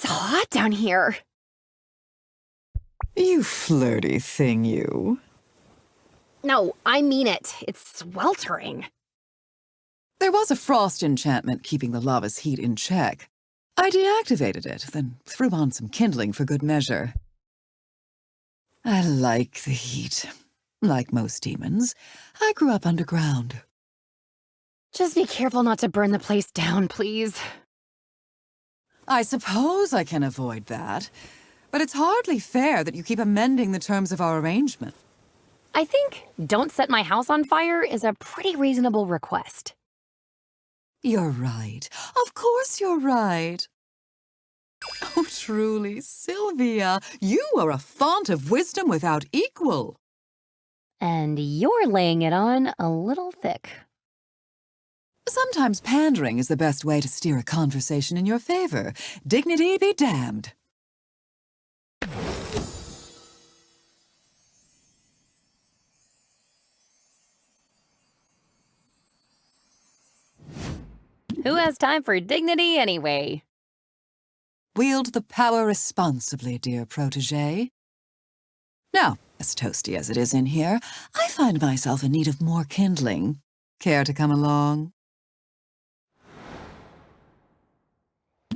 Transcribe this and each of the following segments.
It's hot down here. You flirty thing, you. No, I mean it. It's sweltering. There was a frost enchantment keeping the lava's heat in check. I deactivated it, then threw on some kindling for good measure. I like the heat. Like most demons, I grew up underground. Just be careful not to burn the place down, please. I suppose I can avoid that, but it's hardly fair that you keep amending the terms of our arrangement. I think don't set my house on fire is a pretty reasonable request. You're right. Of course you're right. Oh, truly, Sylvia, you are a font of wisdom without equal. And you're laying it on a little thick. Sometimes pandering is the best way to steer a conversation in your favor. Dignity be damned. Who has time for dignity anyway? Wield the power responsibly, dear protégé. Now, as toasty as it is in here, I find myself in need of more kindling. Care to come along?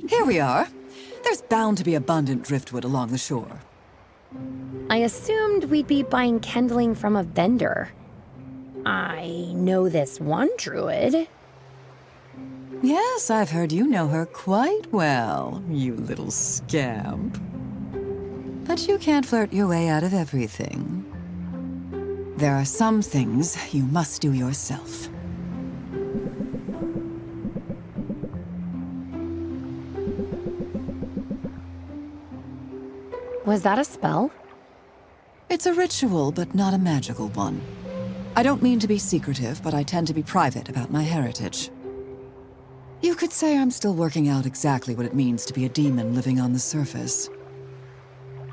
Here we are. There's bound to be abundant driftwood along the shore. I assumed we'd be buying kindling from a vendor. I know this one druid. Yes, I've heard you know her quite well, you little scamp. But you can't flirt your way out of everything. There are some things you must do yourself. Was that a spell? It's a ritual, but not a magical one. I don't mean to be secretive, but I tend to be private about my heritage. You could say I'm still working out exactly what it means to be a demon living on the surface.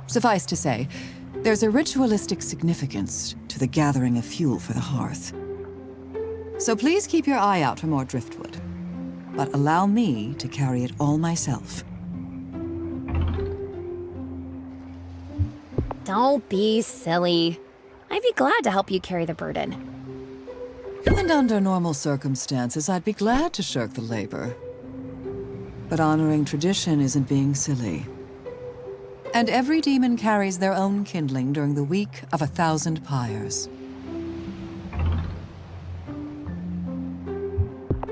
Suffice to say, there's a ritualistic significance to the gathering of fuel for the hearth. So please keep your eye out for more driftwood, but allow me to carry it all myself. Don't be silly. I'd be glad to help you carry the burden. And under normal circumstances, I'd be glad to shirk the labor. But honoring tradition isn't being silly. And every demon carries their own kindling during the week of 1,000 pyres.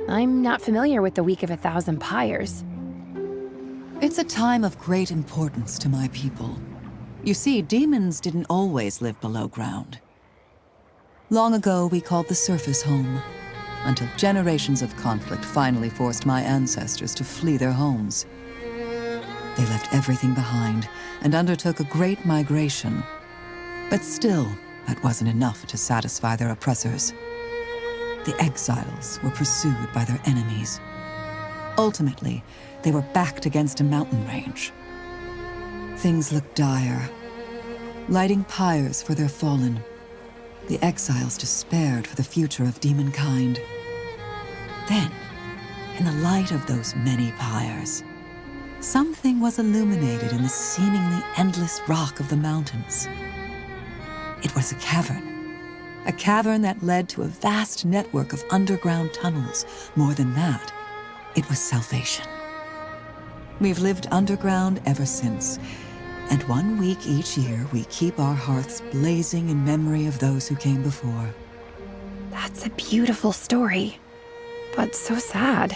I'm not familiar with the Week of 1,000 Pyres. It's a time of great importance to my people. You see, demons didn't always live below ground. Long ago, we called the surface home, until generations of conflict finally forced my ancestors to flee their homes. They left everything behind and undertook a great migration. But still, that wasn't enough to satisfy their oppressors. The exiles were pursued by their enemies. Ultimately, they were backed against a mountain range. Things looked dire. Lighting pyres for their fallen, the exiles despaired for the future of demonkind. Then, in the light of those many pyres, something was illuminated in the seemingly endless rock of the mountains. It was a cavern that led to a vast network of underground tunnels. More than that, it was salvation. We've lived underground ever since, and 1 week each year we keep our hearths blazing in memory of those who came before. That's a beautiful story, but so sad.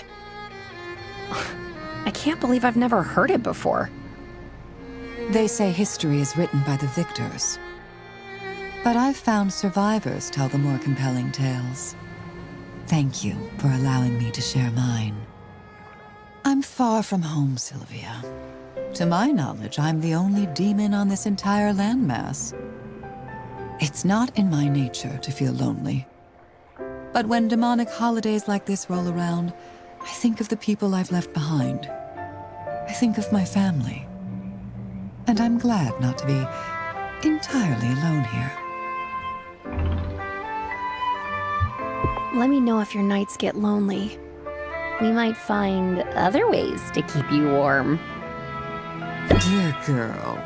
I can't believe I've never heard it before. They say history is written by the victors. But I've found survivors tell the more compelling tales. Thank you for allowing me to share mine. I'm far from home, Sylvia. To my knowledge, I'm the only demon on this entire landmass. It's not in my nature to feel lonely. But when demonic holidays like this roll around, I think of the people I've left behind. I think of my family. And I'm glad not to be entirely alone here. Let me know if your nights get lonely. We might find other ways to keep you warm. Dear girl,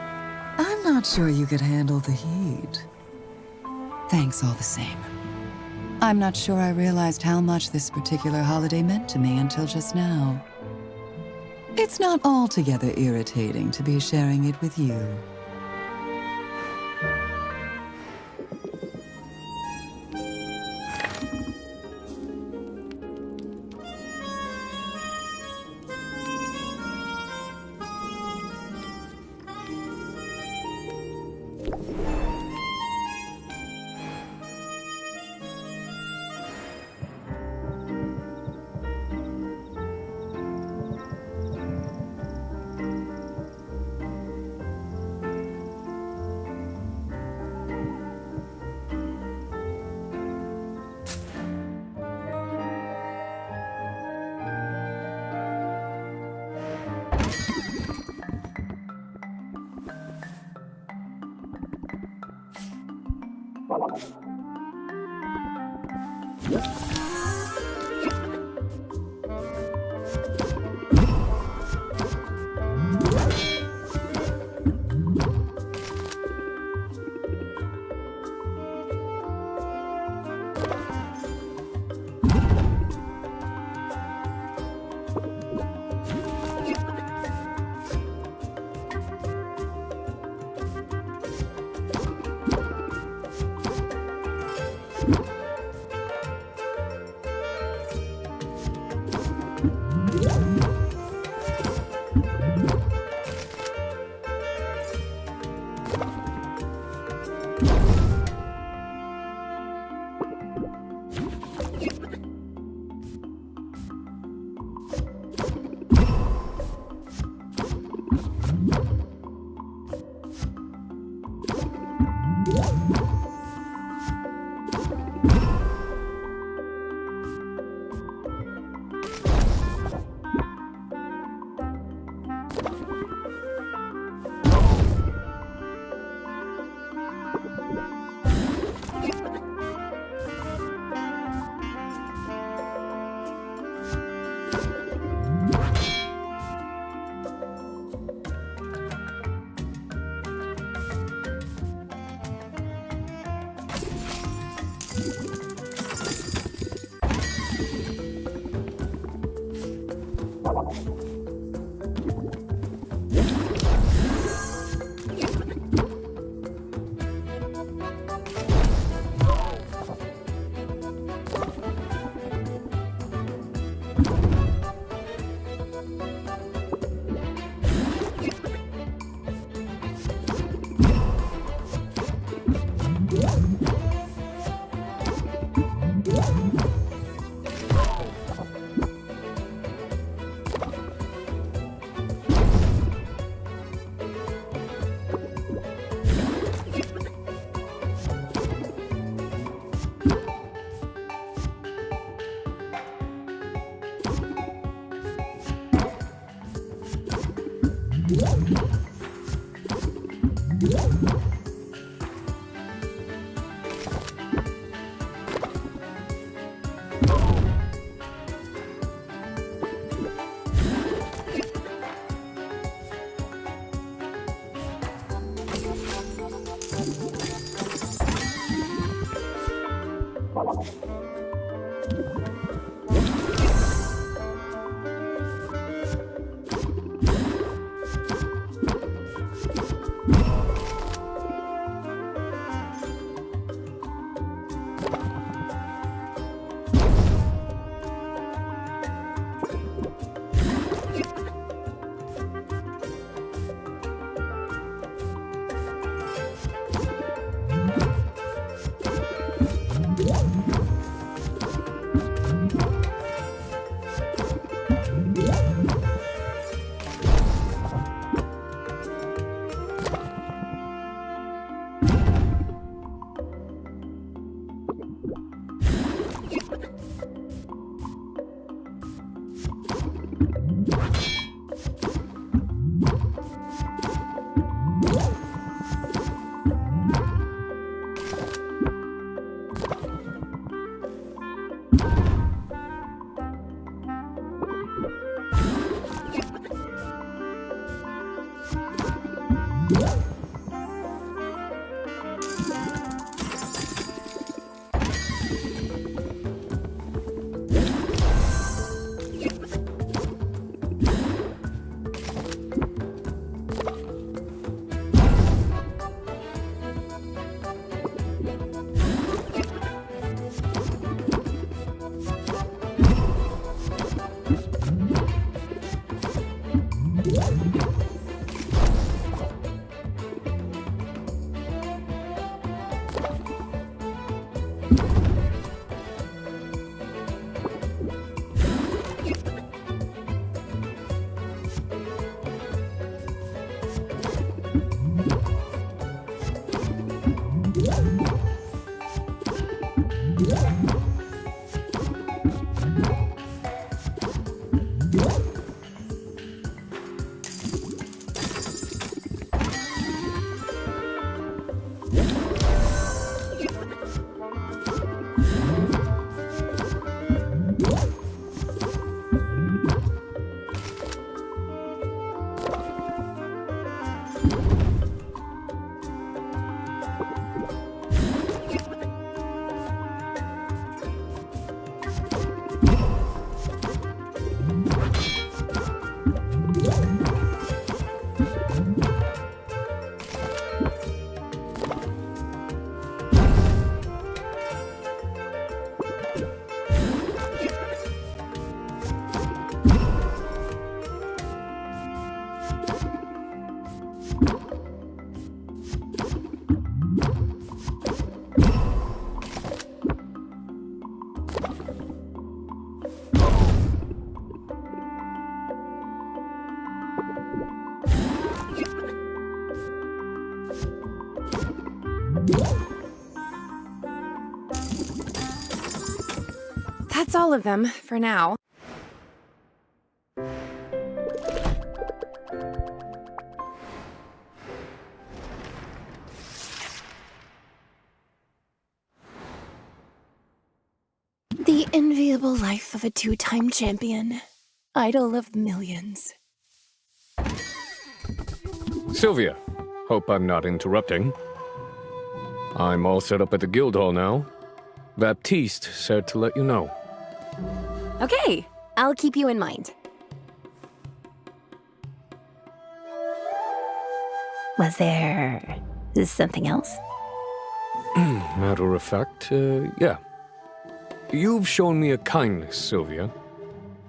I'm not sure you could handle the heat. Thanks all the same. I'm not sure I realized how much this particular holiday meant to me until just now. It's not altogether irritating to be sharing it with you. That's all of them for now. The enviable life of a two-time champion, idol of millions. Sylvia, hope I'm not interrupting. I'm all set up at the guild hall now. Baptiste said to let you know. Okay, I'll keep you in mind. Was there something else? Matter of fact, yeah. You've shown me a kindness, Sylvia.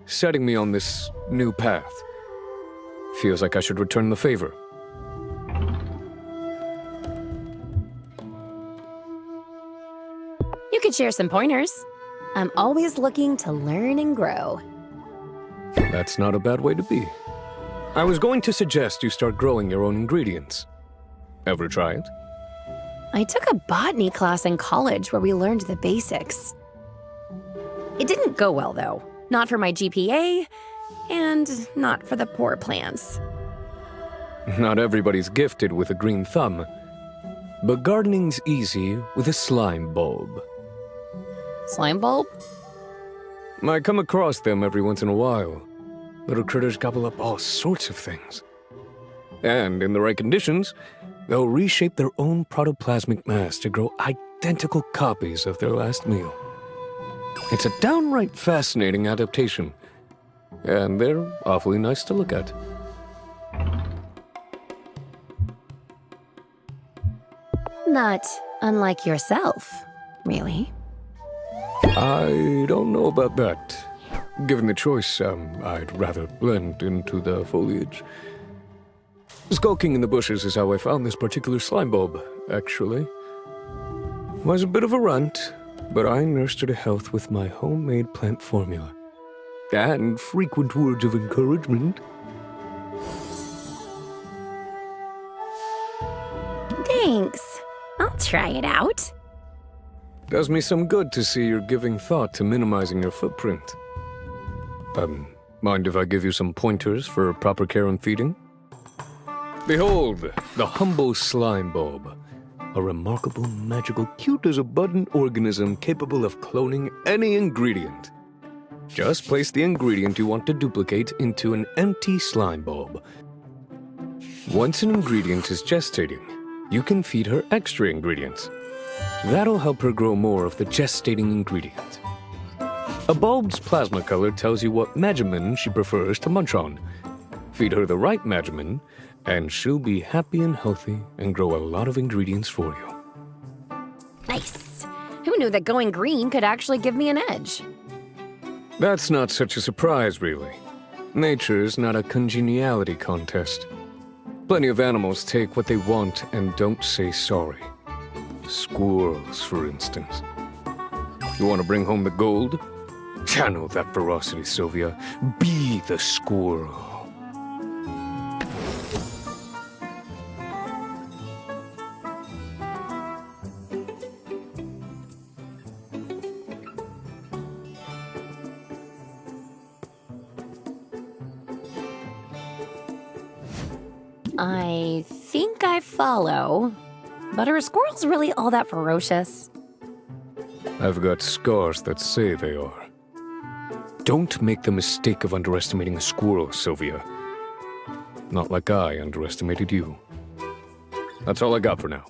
Setting me on this new path. Feels like I should return the favor. You could share some pointers. I'm always looking to learn and grow. That's not a bad way to be. I was going to suggest you start growing your own ingredients. Ever try it? I took a botany class in college where we learned the basics. It didn't go well, though. Not for my GPA, and not for the poor plants. Not everybody's gifted with a green thumb, but gardening's easy with a slime bulb. Slime bulb? I come across them every once in a while. Little critters gobble up all sorts of things. And in the right conditions, they'll reshape their own protoplasmic mass to grow identical copies of their last meal. It's a downright fascinating adaptation, and they're awfully nice to look at. Not unlike yourself, really. I don't know about that. Given the choice, I'd rather blend into the foliage. Skulking in the bushes is how I found this particular slime bulb, actually. Was a bit of a runt, but I nursed her to health with my homemade plant formula. And frequent words of encouragement. Thanks. I'll try it out. Does me some good to see you're giving thought to minimizing your footprint. Mind if I give you some pointers for proper care and feeding? Behold, the humble slime bulb. A remarkable, magical, cute as a button organism capable of cloning any ingredient. Just place the ingredient you want to duplicate into an empty slime bulb. Once an ingredient is gestating, you can feed her extra ingredients. That'll help her grow more of the gestating ingredient. A bulb's plasma color tells you what measurement she prefers to munch on. Feed her the right measurement, and she'll be happy and healthy and grow a lot of ingredients for you. Nice. Who knew that going green could actually give me an edge? That's not such a surprise, really. Nature's not a congeniality contest. Plenty of animals take what they want and don't say sorry. Squirrels, for instance. You want to bring home the gold? Channel that ferocity, Sylvia. Be the squirrel. I think I follow. But are squirrels really all that ferocious? I've got scars that say they are. Don't make the mistake of underestimating a squirrel, Sylvia. Not like I underestimated you. That's all I got for now.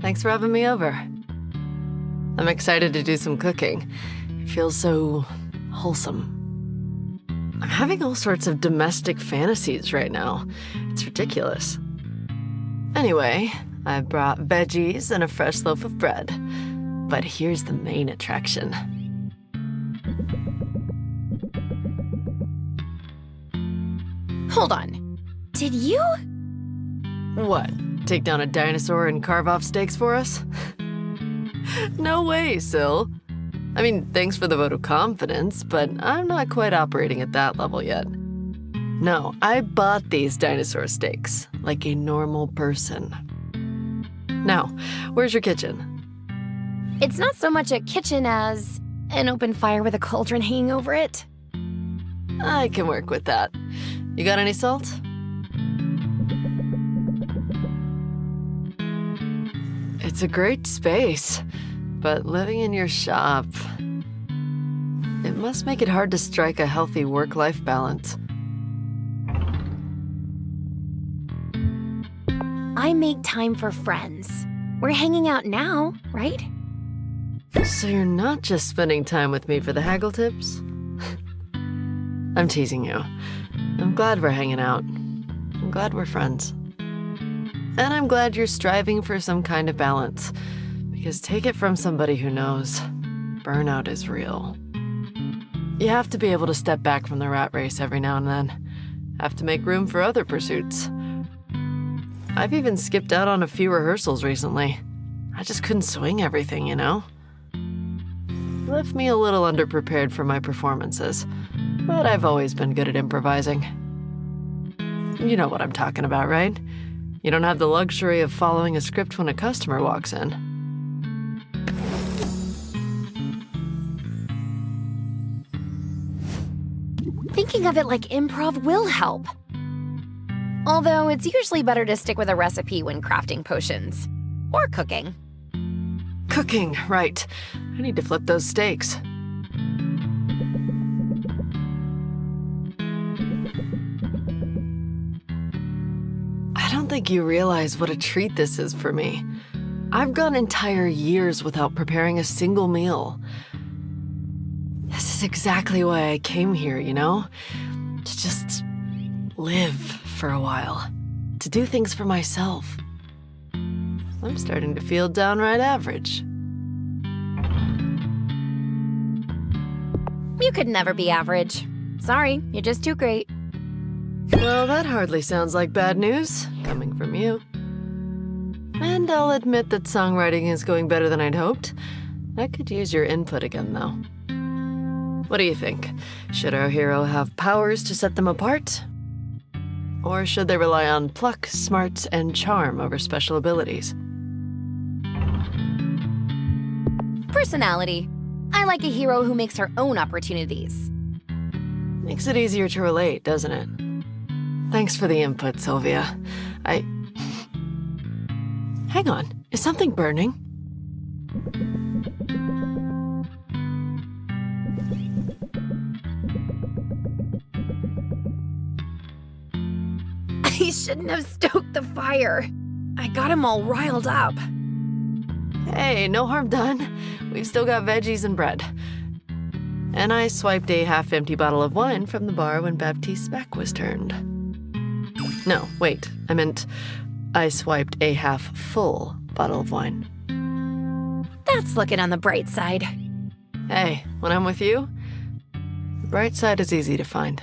Thanks for having me over. I'm excited to do some cooking. It feels so wholesome. I'm having all sorts of domestic fantasies right now. It's ridiculous. Anyway, I brought veggies and a fresh loaf of bread. But here's the main attraction. Hold on. Did you? What? Take down a dinosaur and carve off steaks for us? No way, Syl. I mean, thanks for the vote of confidence, but I'm not quite operating at that level yet. No, I bought these dinosaur steaks, like a normal person. Now, where's your kitchen? It's not so much a kitchen as an open fire with a cauldron hanging over it. I can work with that. You got any salt? It's a great space, but living in your shop, it must make it hard to strike a healthy work-life balance. I make time for friends. We're hanging out now, right? So you're not just spending time with me for the haggle tips? I'm teasing you. I'm glad we're hanging out. I'm glad we're friends. And I'm glad you're striving for some kind of balance. Because take it from somebody who knows, burnout is real. You have to be able to step back from the rat race every now and then. Have to make room for other pursuits. I've even skipped out on a few rehearsals recently. I just couldn't swing everything, you know? Left me a little underprepared for my performances, but I've always been good at improvising. You know what I'm talking about, right? You don't have the luxury of following a script when a customer walks in. Thinking of it like improv will help. Although it's usually better to stick with a recipe when crafting potions. Or cooking. Cooking, right. I need to flip those steaks. I don't think you realize what a treat this is for me. I've gone entire years without preparing a single meal. This is exactly why I came here, you know? To just live for a while. To do things for myself. I'm starting to feel downright average. You could never be average. Sorry, you're just too great. Well, that hardly sounds like bad news, coming from you. And I'll admit that songwriting is going better than I'd hoped. I could use your input again, though. What do you think? Should our hero have powers to set them apart? Or should they rely on pluck, smarts, and charm over special abilities? Personality. I like a hero who makes her own opportunities. Makes it easier to relate, doesn't it? Thanks for the input, Sylvia. Hang on, is something burning? I shouldn't have stoked the fire. I got him all riled up. Hey, no harm done. We've still got veggies and bread. And I swiped a half-empty bottle of wine from the bar when Baptiste's back was turned. No, wait, I meant I swiped a half-full bottle of wine. That's looking on the bright side. Hey, when I'm with you, the bright side is easy to find.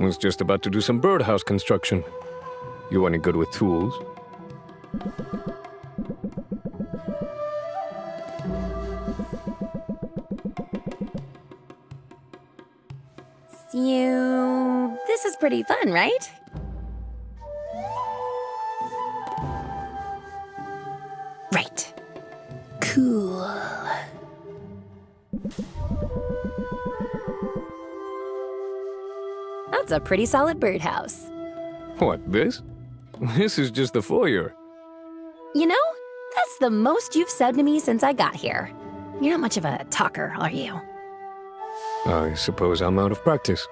was just about to do some birdhouse construction. You any good with tools? So, this is pretty fun, right? Right. Cool. That's a pretty solid birdhouse. What, this? This is just the foyer. You know, that's the most you've said to me since I got here. You're not much of a talker, are you? I suppose I'm out of practice.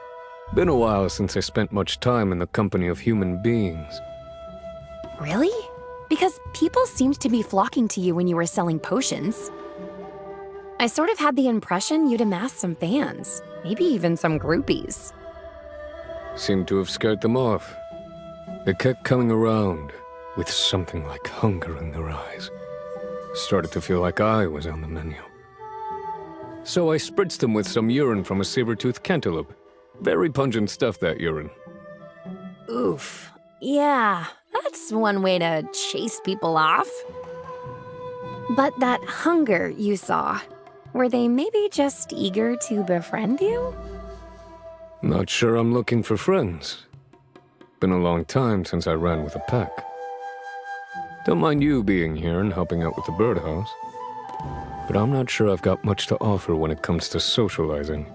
Been a while since I spent much time in the company of human beings. Really? Because people seemed to be flocking to you when you were selling potions. I sort of had the impression you'd amassed some fans, maybe even some groupies. Seemed to have scared them off. They kept coming around with something like hunger in their eyes. Started to feel like I was on the menu. So I spritzed them with some urine from a saber-toothed cantaloupe. Very pungent stuff, that urine. Oof. Yeah, that's one way to chase people off. But that hunger you saw, were they maybe just eager to befriend you? Not sure I'm looking for friends. Been a long time since I ran with a pack. Don't mind you being here and helping out with the birdhouse. But I'm not sure I've got much to offer when it comes to socializing.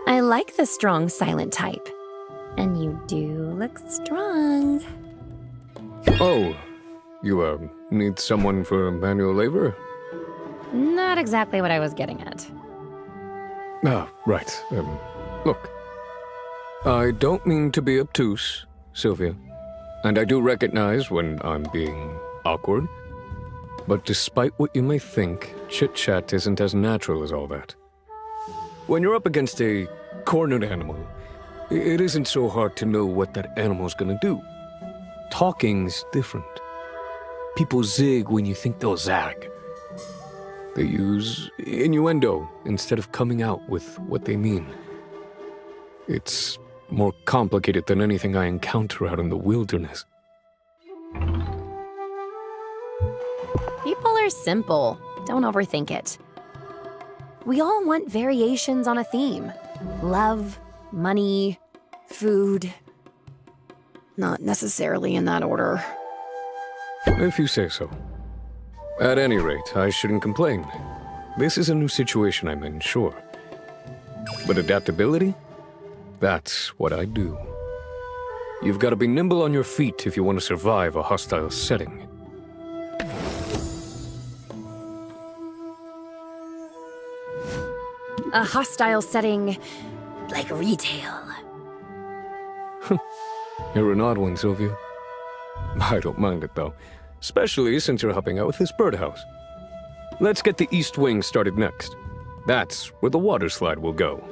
I like the strong silent type. And you do look strong. Oh, you, need someone for manual labor? Not exactly what I was getting at. Ah, right. Look. I don't mean to be obtuse, Sylvia. And I do recognize when I'm being awkward. But despite what you may think, chit-chat isn't as natural as all that. When you're up against a cornered animal, it isn't so hard to know what that animal's gonna do. Talking's different. People zig when you think they'll zag. They use innuendo instead of coming out with what they mean. It's more complicated than anything I encounter out in the wilderness. People are simple. Don't overthink it. We all want variations on a theme. Love, money, food. Not necessarily in that order. If you say so. At any rate, I shouldn't complain. This is a new situation I'm in, sure. But adaptability? That's what I do. You've got to be nimble on your feet if you want to survive a hostile setting. A hostile setting, like retail. You're an odd one, Sylvia. I don't mind it, though. Especially since you're helping out with this birdhouse. Let's get the east wing started next. That's where the water slide will go.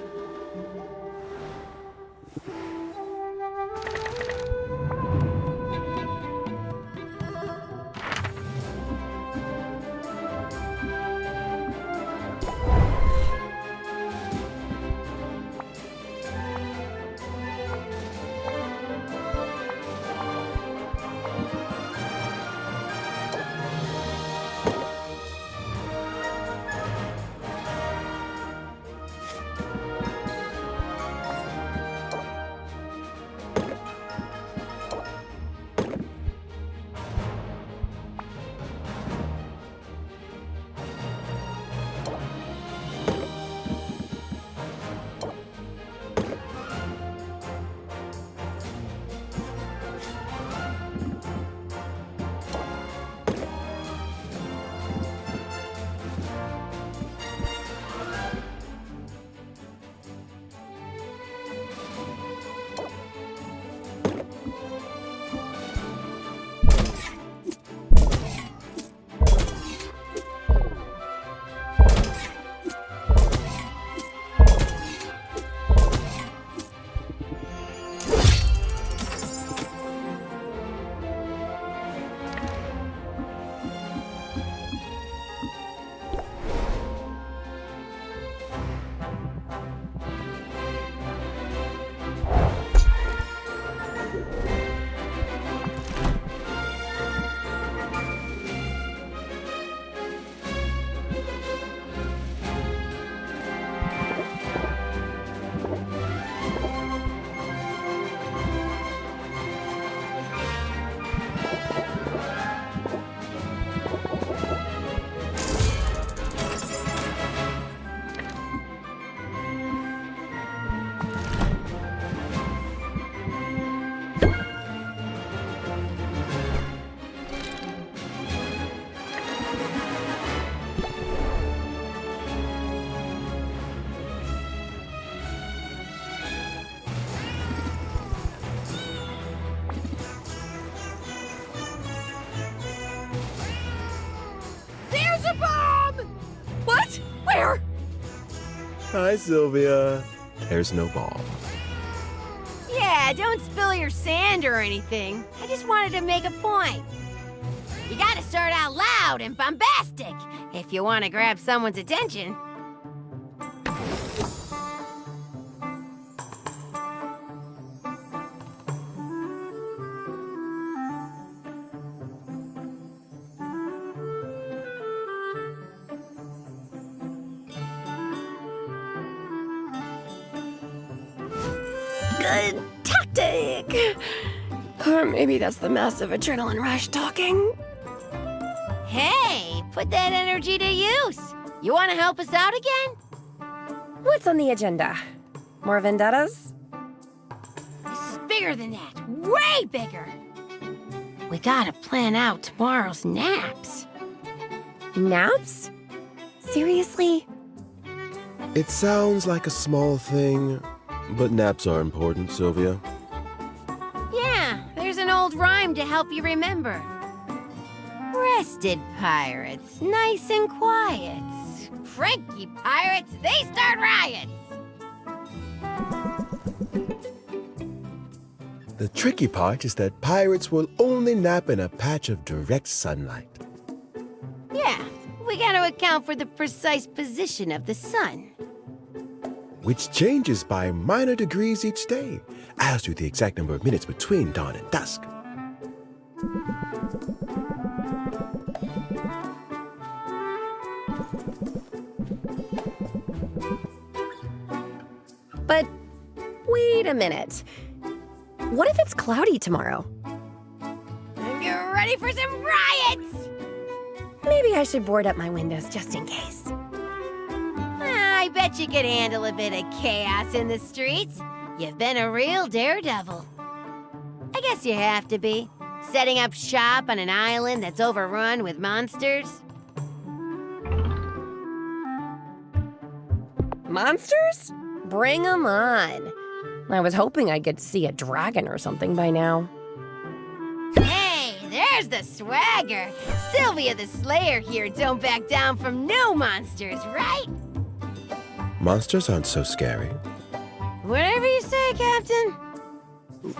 Hi, Sylvia. There's no ball. Yeah, don't spill your sand or anything. I just wanted to make a point. You gotta start out loud and bombastic if you want to grab someone's attention. Good tactic. Or maybe that's the massive adrenaline rush talking. Hey, put that energy to use. You want to help us out again? What's on the agenda? More vendettas? This is bigger than that. Way bigger. We gotta plan out tomorrow's naps. Naps? Seriously? It sounds like a small thing, but naps are important, Sylvia. Yeah, there's an old rhyme to help you remember. Rested pirates, nice and quiet. Cranky pirates, they start riots. The tricky part is that pirates will only nap in a patch of direct sunlight. Yeah, we gotta account for the precise position of the sun. Which changes by minor degrees each day, as do the exact number of minutes between dawn and dusk. But wait a minute. What if it's cloudy tomorrow? You're ready for some riots? Maybe I should board up my windows just in case. I bet you could handle a bit of chaos in the streets. You've been a real daredevil. I guess you have to be. Setting up shop on an island that's overrun with monsters. Monsters? Bring 'em on. I was hoping I'd get to see a dragon or something by now. Hey, there's the swagger. Sylvia the Slayer here don't back down from no monsters, right? Monsters aren't so scary. Whatever you say, Captain.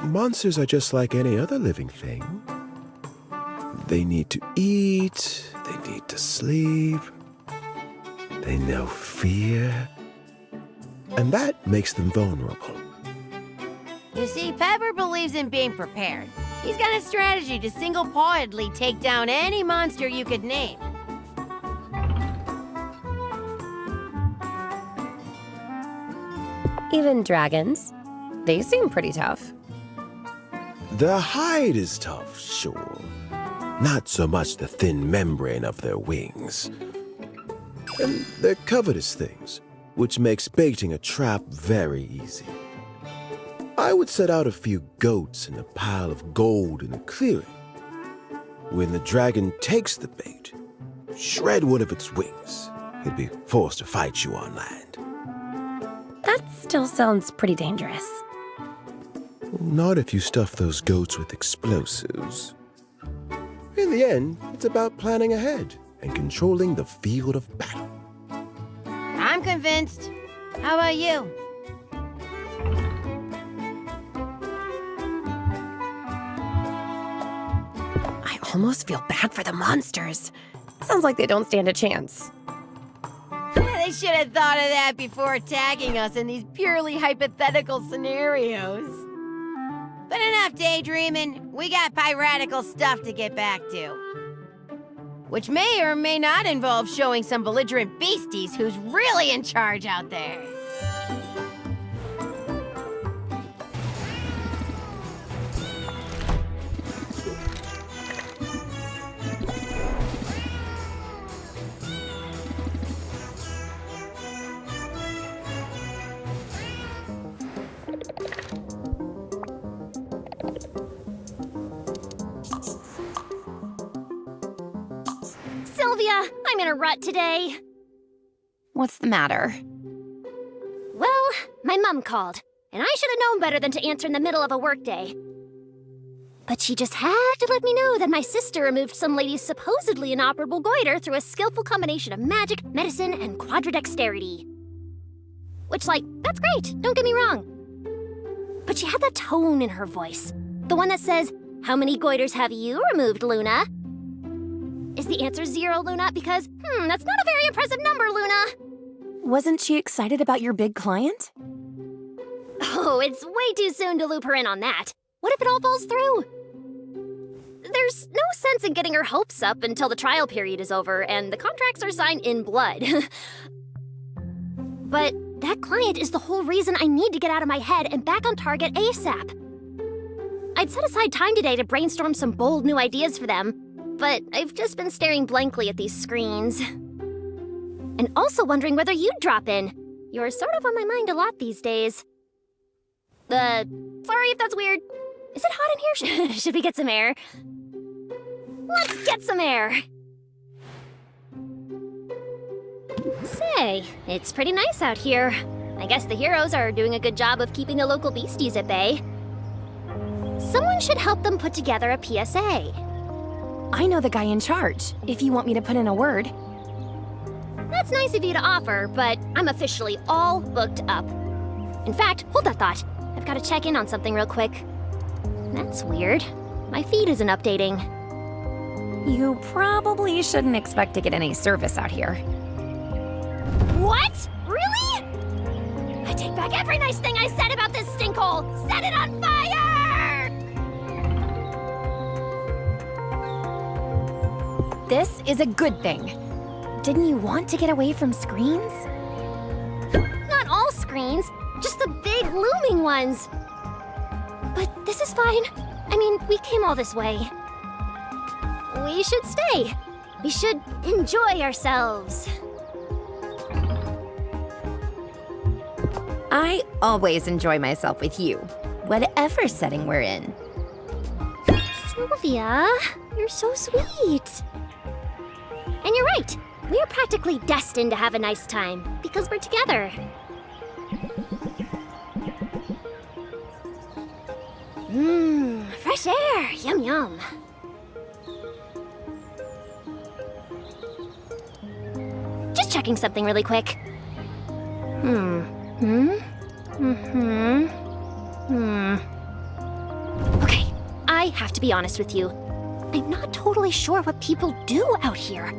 Monsters are just like any other living thing. They need to eat, they need to sleep, they know fear, and that makes them vulnerable. You see, Pepper believes in being prepared. He's got a strategy to single-pointedly take down any monster you could name. Even dragons? They seem pretty tough. The hide is tough, sure. Not so much the thin membrane of their wings. And they're covered as things, which makes baiting a trap very easy. I would set out a few goats and a pile of gold in a clearing. When the dragon takes the bait, shred one of its wings. It'd be forced to fight you on land. That still sounds pretty dangerous. Not if you stuff those goats with explosives. In the end, it's about planning ahead and controlling the field of battle. I'm convinced. How about you? I almost feel bad for the monsters. Sounds like they don't stand a chance. They should have thought of that before attacking us in these purely hypothetical scenarios. But enough daydreaming. We got piratical stuff to get back to. Which may or may not involve showing some belligerent beasties who's really in charge out there. Sylvia, I'm in a rut today. What's the matter? Well, my mom called, and I should have known better than to answer in the middle of a workday. But she just had to let me know that my sister removed some lady's supposedly inoperable goiter through a skillful combination of magic, medicine, and quadridexterity. Which, like, that's great, don't get me wrong. But she had that tone in her voice. The one that says, "How many goiters have you removed, Luna?" Is the answer 0, Luna? Because, that's not a very impressive number, Luna. Wasn't she excited about your big client? Oh, it's way too soon to loop her in on that. What if it all falls through? There's no sense in getting her hopes up until the trial period is over and the contracts are signed in blood. But that client is the whole reason I need to get out of my head and back on target ASAP. I'd set aside time today to brainstorm some bold new ideas for them, but I've just been staring blankly at these screens. And also wondering whether you'd drop in. You're sort of on my mind a lot these days. Sorry if that's weird. Is it hot in here? Should we get some air? Let's get some air! Say, it's pretty nice out here. I guess the heroes are doing a good job of keeping the local beasties at bay. Someone should help them put together a PSA. I know the guy in charge, if you want me to put in a word. That's nice of you to offer, but I'm officially all booked up. In fact, hold that thought. I've got to check in on something real quick. That's weird. My feed isn't updating. You probably shouldn't expect to get any service out here. What? Really? I take back every nice thing I said about this stinkhole! Set it on fire! This is a good thing. Didn't you want to get away from screens? Not all screens, just the big looming ones. But this is fine. I mean, we came all this way. We should stay. We should enjoy ourselves. I always enjoy myself with you, whatever setting we're in. Sylvia, you're so sweet. And you're right. We are practically destined to have a nice time because we're together. Fresh air. Yum yum. Just checking something really quick. Okay, I have to be honest with you. I'm not totally sure what people do out here.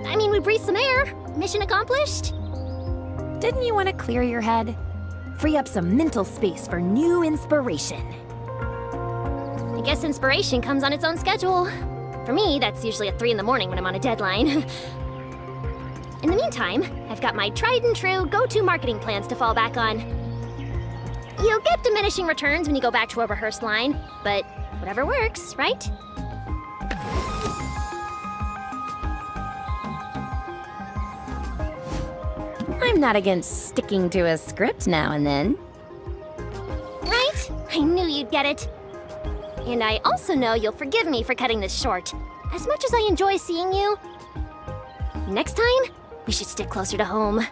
I mean, we breathe some air. Mission accomplished. Didn't you want to clear your head? Free up some mental space for new inspiration. I guess inspiration comes on its own schedule. For me, that's usually at 3 in the morning when I'm on a deadline. In the meantime, I've got my tried and true go-to marketing plans to fall back on. You'll get diminishing returns when you go back to a rehearsed line, but whatever works, right? I'm not against sticking to a script now and then. Right? I knew you'd get it. And I also know you'll forgive me for cutting this short. As much as I enjoy seeing you, next time, we should stick closer to home.